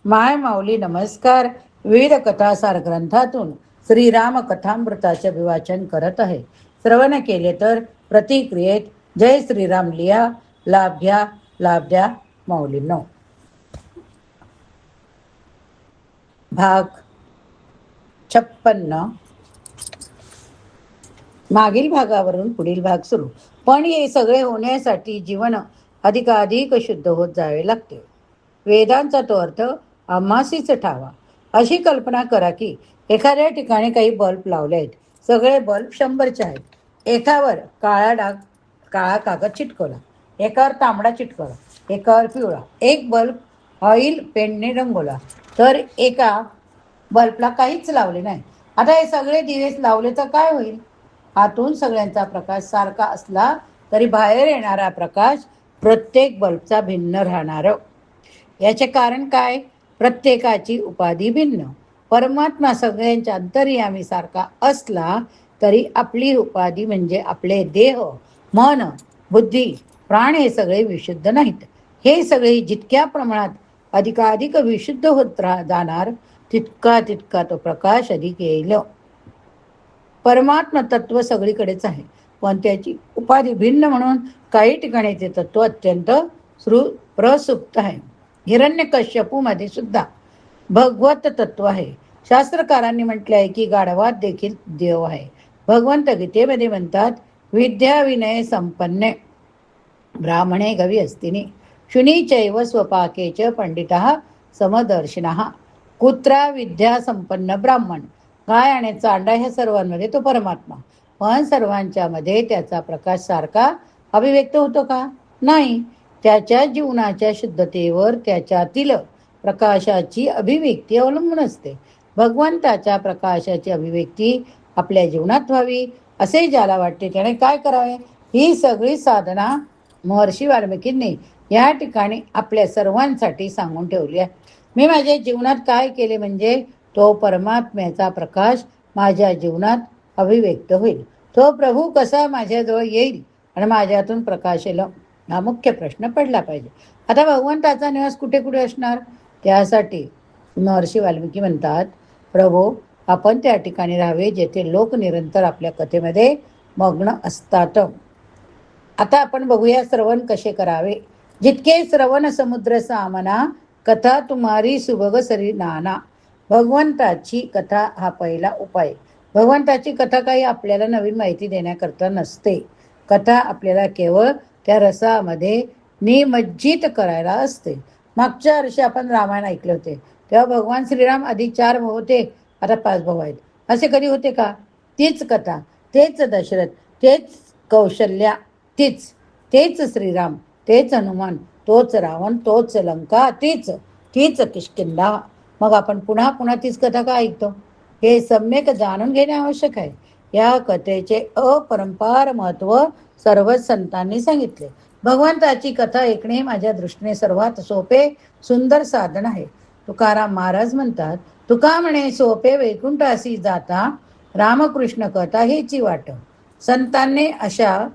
माय माऊली नमस्कार. विविध कथासार ग्रंथातून श्रीराम कथामृताचे विवाचन करत आहे. श्रवण केले तर प्रतिक्रियेत जय श्रीराम लिहा, लाभ घ्या, लाभ द्या माऊलींनो. भाग 56. मागील भागावरून पुढील भाग सुरू. पण हे सगळे होण्यासाठी जीवन अधिकाधिक शुद्ध होत जावे लागते. वेदांचा तो अर्थ आम्हासीच ठावा. अशी कल्पना करा की एखाद्या ठिकाणी काही बल्ब लावले आहेत. सगळे बल्ब 100चे आहेत. एकावर काळा कागद चिटकवला, एकावर तांबडा चिटकवला, एकावर पिवळा. एक बल्ब ऑइल पेंटने रंगवला, तर एका बल्बला काहीच लावले नाही. आता हे सगळे दिवे लावले तर काय होईल? आतून सगळ्यांचा प्रकाश सारखा असला तरी बाहेर येणारा प्रकाश प्रत्येक बल्बचा भिन्न राहणार. याचे कारण काय? प्रत्येकाची उपाधी भिन्न. परमात्मा सगळ्यांच्या अंतर्यामी सारखा असला तरी आपली उपाधी म्हणजे आपले देह, मन, बुद्धी, प्राण हे सगळे विशुद्ध नाहीत. हे सगळे जितक्या प्रमाणात अधिकाधिक विशुद्ध होत जाणार तितका तितका तो प्रकाश अधिक येईल. परमात्मा तत्व सगळीकडेच आहे, पण त्याची उपाधी भिन्न म्हणून काही ठिकाणी ते तत्व अत्यंत प्रसुप्त आहे. हिरण्यकश्यपू मध्ये सुद्धा भगवत तत्व आहे. शास्त्रकारांनी म्हटले आहे की गाढवात देखील देव आहे. भगवंत गीतेमध्ये म्हणतात, विद्या विनय संपन्ने ब्राह्मणे गवी अस्तिनी शुनी चैव स्वपाकेच पंडिता समदर्शिनः. कुत्रा विद्या संपन्न ब्राह्मण, गाय आणि चांडा ह्या सर्वांमध्ये तो परमात्मा. पण सर्वांच्या मध्ये त्याचा प्रकाश सारखा अभिव्यक्त होतो का? नाही. त्याच्या जीवनाच्या शुद्धतेवर त्याच्यातील प्रकाशाची अभिव्यक्ती अवलंबून असते. भगवंताच्या प्रकाशाची अभिव्यक्ती आपल्या जीवनात व्हावी असे ज्याला वाटते त्याने काय करावे? ही सगळी साधना महर्षी वाल्मिकींनी या ठिकाणी आपल्या सर्वांसाठी सांगून ठेवली आहे. मी माझ्या जीवनात काय केले म्हणजे तो परमात्म्याचा प्रकाश माझ्या जीवनात अभिव्यक्त होईल. तो प्रभू कसा माझ्याजवळ येईल आणि माझ्यातून प्रकाश येईल, हा मुख्य प्रश्न पडला पाहिजे. आता भगवंताचा निवास कुठे कुठे असणार? त्यासाठी महर्षी वाल्मिकी म्हणतात, प्रभू आपण त्या ठिकाणी राहावे जेथे लोक निरंतर आपल्या कथेमध्ये मग्न असतात. आता आपण बघूया श्रवण कसे करावे. जितके श्रवण समुद्र सामना, कथा तुम्हारी सुभग सरी नाना. भगवंताची कथा हा पहिला उपाय. भगवंताची कथा काही आपल्याला नवीन माहिती देण्याकरता नसते. कथा आपल्याला केवळ त्या रसामध्ये निमज्जित करायला असते. मागच्या वर्षी आपण रामायण ऐकले होते, तेव्हा भगवान श्रीराम आधी 4 भाऊ होते, आता 5 भाऊ आहेत. असे कधी होते का? तीच कथा, तेच दशरथ, तेच कौशल्या, तेच श्रीराम, तेच हनुमान, तोच रावण, तोच लंका, तीच किष्किंधा. मग आपण पुन्हा पुन्हा तीच कथा का ऐकतो? हे सम्यक जाणून घेणे आवश्यक आहे. या कथेचे अपरंपार महत्व सर्वच संतांनी सांगितले. भगवंताची कथा ऐकणे माझ्या दृष्टीने सर्वात सोपे सुंदर साधन आहे. तुकाराम महाराज म्हणतात, तुका म्हणे सोपे वैकुंठासी जाता, रामकृष्ण कथा हेची वाट. संतांनी अशा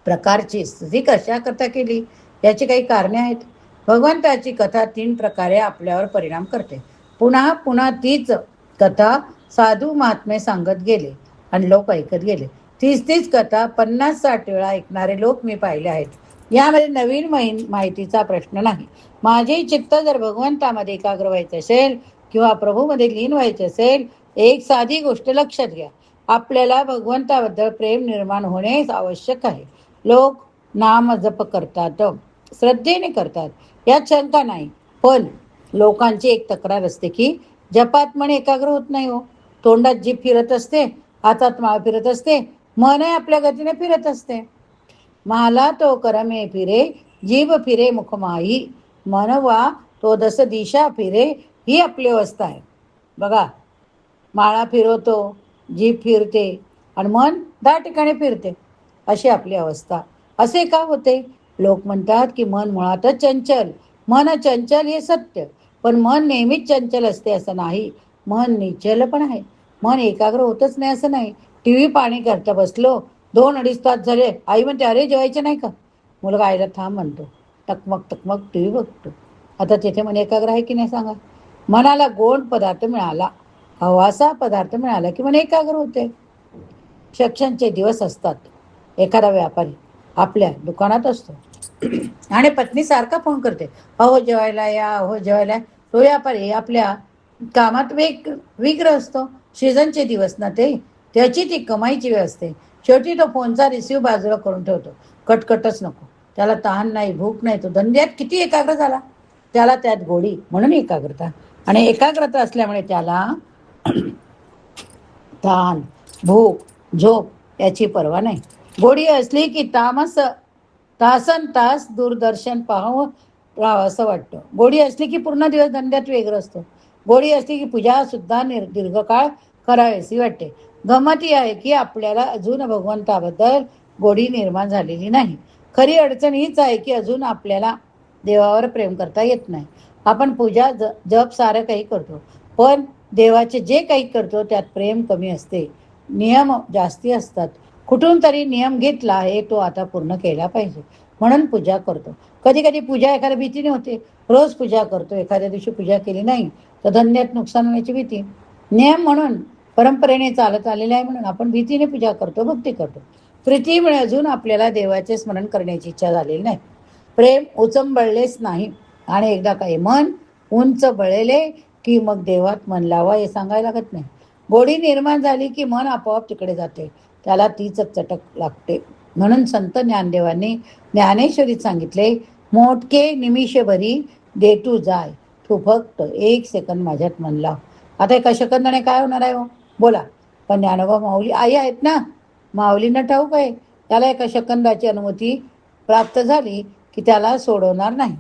प्रकारची स्तुती कशा करता केली? याची काही कारणे आहेत. भगवंताची कथा 3 प्रकारे आपल्यावर परिणाम करते. पुन्हा पुन्हा तीच कथा साधू महात्मे सांगत गेले आणि लोक ऐकत गेले. तीच कथा 50-60 वेळा ऐकणारे लोक मी पाहिले आहेत. यामध्ये नवीन माहितीचा प्रश्न नाही. माझे चित्त जर भगवंतामध्ये एकाग्र व्हायचे असेल किंवा प्रभूमध्ये लीन व्हायचे असेल, एक साधी गोष्ट लक्षात घ्या. आपल्याला भगवंताबद्दल प्रेम निर्माण होणे आवश्यक आहे. लोक नाम जप करतात, श्रद्धेने करतात, यात शंका नाही. पण लोकांची एक तक्रार असते की जपात मन एकाग्र होत नाही हो. तोंडात जीभ फिरत असते, हातात माळ फिरत असते, मन आपल्या गतीने फिरत असते. माला तो करमे फिरे, जीभ फिरे मुखमाही, मनवा तो दस दिशा फिरे, ही आपली अवस्था आहे. बघा, माळा फिरवतो, जीभ फिरते आणि मन 10 ठिकाणी फिरते, अशी आपली अवस्था. असे का होते? लोक म्हणतात की मन मुळातच चंचल. मन चंचल हे सत्य, पण मन नेहमीच चंचल असते असं नाही. मन निश्चल पण आहे. मन एकाग्र होतच नाही असं नाही. टीव्ही पाणी करता बसलो, 2-2.5 तास झाले, आई म्हणते अरे जेवायचे नाही का? मुलगा आईला थांब म्हणतो, टकमक टकमक टीव्ही बघतो. आता तिथे मन एकाग्र आहे की नाही सांगा. मनाला गोड पदार्थ मिळाला, हवासा पदार्थ मिळाला की मन एकाग्र होते. शिक्षणचे दिवस असतात. एखादा व्यापारी आपल्या दुकानात असतो आणि पत्नी सारखा फोन करते, अहो जेवायला या, अहो जेवायला. तो व्यापारी आपल्या कामात विग्र असतो. सीझनचे दिवस ना ते, त्याची ती कमाईची वेळ असते. शेवटी तो फोनचा रिसिव्ह बाजूला करून ठेवतो. कटकटच नको. त्याला तहान नाही, भूक नाही. तो धंद्यात किती एकाग्र झाला. त्याला त्यात गोडी म्हणून एकाग्रता, आणि एकाग्रता असल्यामुळे त्याला ताण, भूक, झोप याची पर्वा नाही. गोडी असली की तासन तास दूरदर्शन पाहावं असं वाटतं. गोडी असली की पूर्ण दिवस धंद्यात वेगळं असतो. गोडी असली की पूजा सुद्धा दीर्घकाळ करावीशी वाटते. गमती आहे की आपल्याला अजून भगवंताबद्दल गोडी निर्माण झालेली नाही. खरी अडचण हीच आहे की अजून आपल्याला देवावर प्रेम करता येत नाही. आपण पूजा जप सारं काही करतो, पण देवाचे जे काही करतो त्यात प्रेम कमी असते, नियम जास्ती असतात. कुठून तरी नियम घेतला आहे, तो आता पूर्ण केला पाहिजे म्हणून पूजा करतो. कधी कधी पूजा एखाद्या भीतीने होते. रोज पूजा करतो, एखाद्या दिवशी पूजा केली नाही तर धंद्यात नुकसान होण्याची भीती. नियम म्हणून, परंपरेने चालत आलेले आहे म्हणून आपण भीतीने पूजा करतो, भक्ती करतो. प्रीतीमुळे अजून आपल्याला देवाचे स्मरण करण्याची इच्छा झालेली नाही. प्रेम उचंबळलेच नाही. आणि एकदा काही मन उंच बळले की मग देवात मन लावा हे सांगायला लागत नाही. गोडी निर्माण झाली की मन आपोआप तिकडे जाते, त्याला तीच चटक लागते. म्हणून संत ज्ञानदेवांनी ज्ञानेश्वरीत सांगितले, मोठके निमिषभरी दे तू जाय, तू फक्त 1 सेकंद माझ्यात मन लाव. आता एका सेकंदाने काय होणार आहे हो, बोला. पण ज्ञानोबा माऊली आई आहेत ना, माऊलींना ठाऊक आहे त्याला एका सेकंदाची अनुमती प्राप्त झाली की त्याला सोडवणार नाही,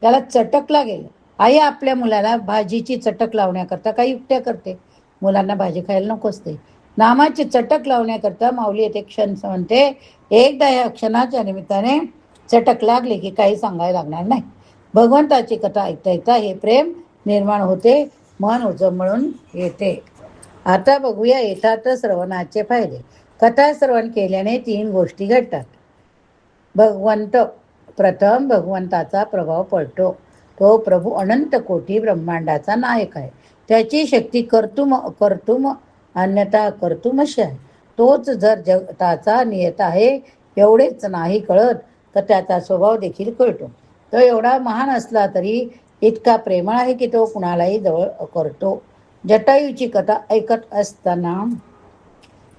त्याला चटक लागेल. आई आपल्या मुलाला भाजीची चटक लावण्याकरता काही युक्त्या करते. मुलांना भाजी खायला नको असते. नामाची चटक लावण्याकरता माऊली येते क्षण म्हणते, एकदा या क्षणाच्या निमित्ताने चटक लागली की काही सांगायला लागणार नाही. भगवंताची कथा ऐकता ऐकता हे प्रेम निर्माण होते, मन उजमळून येते. आता बघूया येतात श्रवणाचे फायदे. कथा श्रवण केल्याने 3 गोष्टी घडतात. प्रथम भगवंताचा प्रभाव पडतो. तो प्रभू अनंत कोटी ब्रह्मांडाचा नायक आहे. त्याची शक्ती कर्तुम अन्यथा कर्तुमशी आहे. तोच जर जगताचा नियत आहे एवढेच नाही कळत, तर त्याचा स्वभाव देखील कळतो. तो एवढा महान असला तरी इतका प्रेमळ आहे की तो कुणालाही जवळ करतो. जटायूची कथा ऐकत असताना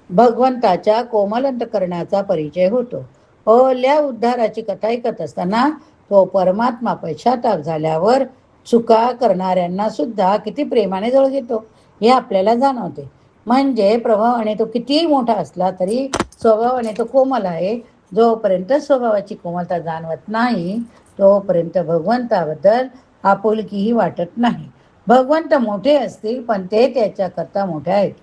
भगवंताच्या कोमल अंतकरणाचा परिचय होतो. ओल्या उद्धाराची कथा ऐकत असताना तो परमात्मा पश्चाताप झाल्यावर चुका करणाऱ्यांना सुद्धा किती प्रेमाने जवळ घेतो हे आपल्याला जाणवते. म्हणजे प्रभावाने तो कितीही मोठा असला तरी स्वभावाने तो कोमल आहे. जोपर्यंत स्वभावाची कोमलता जाणवत नाही तोपर्यंत भगवंताबद्दल आपुलकीही वाटत नाही. भगवंत मोठे असतील पण ते त्याच्याकरता मोठे आहेत.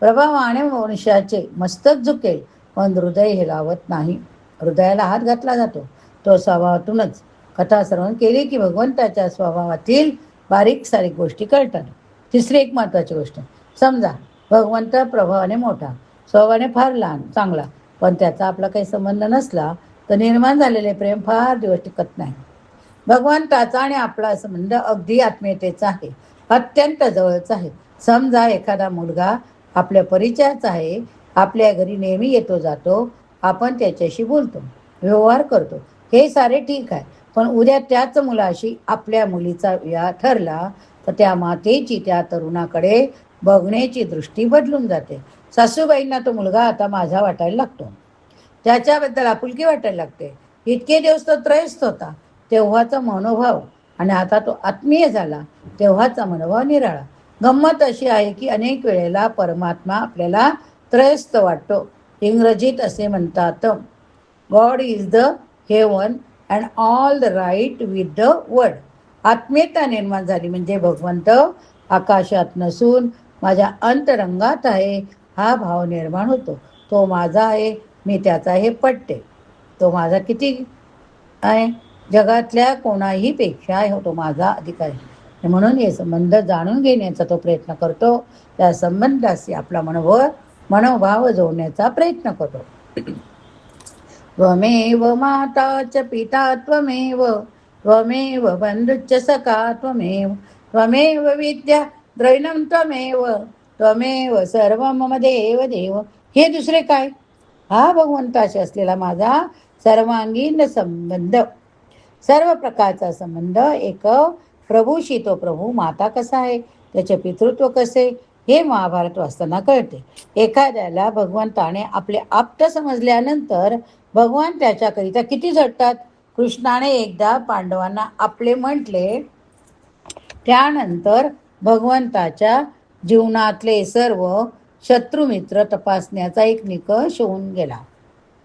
प्रभावाने मनुष्याचे मस्तक झुकेल पण हृदय हेलावत नाही. हृदयाला हात घातला जातो तो स्वभावातूनच. कथा श्रवण केली की भगवंताच्या स्वभावातील बारीक सारीक गोष्टी कळतात. तिसरी एक महत्त्वाची गोष्ट, समजा भगवंत प्रभावाने मोठा, स्वभावाने फार लहान चांगला, पण त्याचा आपला काही संबंध नसला तर निर्माण झालेले प्रेम फार दिवस टिकत नाही. भगवंताचा आणि आपला संबंध अगदी आत्मीयतेचा आहे, अत्यंत जवळचा आहे. समजा एखादा मुलगा आपल्या परिचयाचा आहे, आपल्या घरी नेहमी येतो जातो, आपण त्याच्याशी बोलतो, व्यवहार करतो, हे सारे ठीक आहे. पण उद्या त्याच मुलाशी आपल्या मुलीचा विवाह ठरला तर त्या मातेची त्या तरुणाकडे बघण्याची दृष्टी बदलून जाते. सासूबाईंना तो मुलगा आता माझा वाटायला लागतो, त्याच्याबद्दल आपुलकी वाटायला लागते. इतके दिवस तो त्रयस्थ होता तेव्हाचा मनोभाव आणि आता तो आत्मीय झाला तेव्हाचा मनोभाव निराळा. गंमत अशी आहे की अनेक वेळेला परमात्मा आपल्याला त्रयस्थ वाटतो. इंग्रजीत असे म्हणतात, god is the heaven and all the right with the word. आत्मीयता निर्माण झाली म्हणजे भगवंत आकाशात नसून माझ्या अंतरंगात आहे हा भाव निर्माण होतो. तो माझा आहे, मी त्याचा हे पटते. तो माझा किती आहे, जगातल्या कोणाही पेक्षा तो माझा अधिक आहे. म्हणून हे संबंध जाणून घेण्याचा तो प्रयत्न करतो. त्या संबंधाशी आपला मनोभाव जोडण्याचा प्रयत्न करतो. त्वमेव माता च पिता त्वमेव त्वमेव बन्धुश्च सखा त्वमेव त्वमेव विद्या द्रविणं त्वमेव त्वमेव सर्व मम देव देव. हे दुसरे काय? हा भगवंताशी असलेला माझा सर्वांगीण संबंध, सर्व प्रकारचा संबंध. एक प्रभूशी तो प्रभू माता कसा आहे, त्याचे पितृत्व कसे, हे महाभारत वाचताना कळते. एखाद्याला भगवंताने आपले आप्त समजल्यानंतर भगवान त्याच्याकरिता किती झटतात. कृष्णाने एकदा पांडवांना आपले म्हटले, त्यानंतर भगवंताच्या जीवनातले सर्व शत्रुमित्र तपासण्याचा एक निकष होऊन गेला.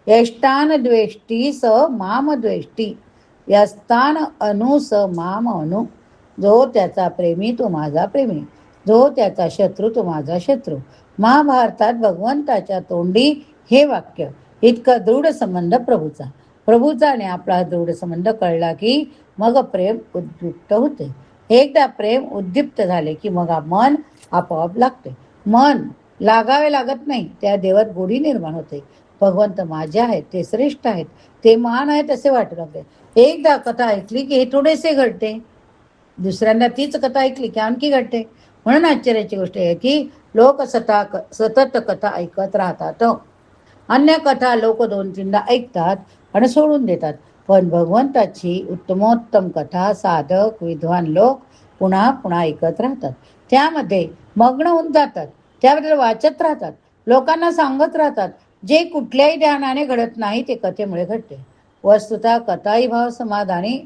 यष्टान द्वेष्टी स माम द्वेष्टी, यस्तान अनु स माम अनु. जो त्याचा प्रेमी तो माझा प्रेमी, जो त्याचा शत्रू तो माझा शत्रू. महाभारतात भगवंताच्या तोंडी हे वाक्य. इतका दृढ संबंध प्रभूचा. प्रभूचा आणि आपला दृढ संबंध कळला की मग प्रेम उद्युक्त होते. एकदा प्रेम उद्दीप्त झाले की मग मन आपोआप लागते. मन लागावे लागत नाही, त्या देवात गोडी निर्माण होते. भगवंत माझे आहेत, ते श्रेष्ठ आहेत, ते महान आहेत असे वाटू लागते. एकदा कथा ऐकली की हे थोडेसे घडते, दुसऱ्यांदा तीच कथा ऐकली की आणखी घडते. म्हणून आश्चर्याची गोष्ट आहे की लोक सतत कथा ऐकत राहतात. अन्य कथा लोक 2-3दा ऐकतात आणि सोडून देतात. पण भगवंताची उत्तमोत्तम कथा साधक विद्वान लोक पुन्हा पुन्हा ऐकत राहतात, त्यामध्ये मग्न होऊन जातात, त्याबद्दल वाचत राहतात, लोकांना सांगत राहतात. जे कुठल्याही ध्यानाने घडत नाही ते कथेमुळे घडते. वस्तुतः कथाही भाव समाधानी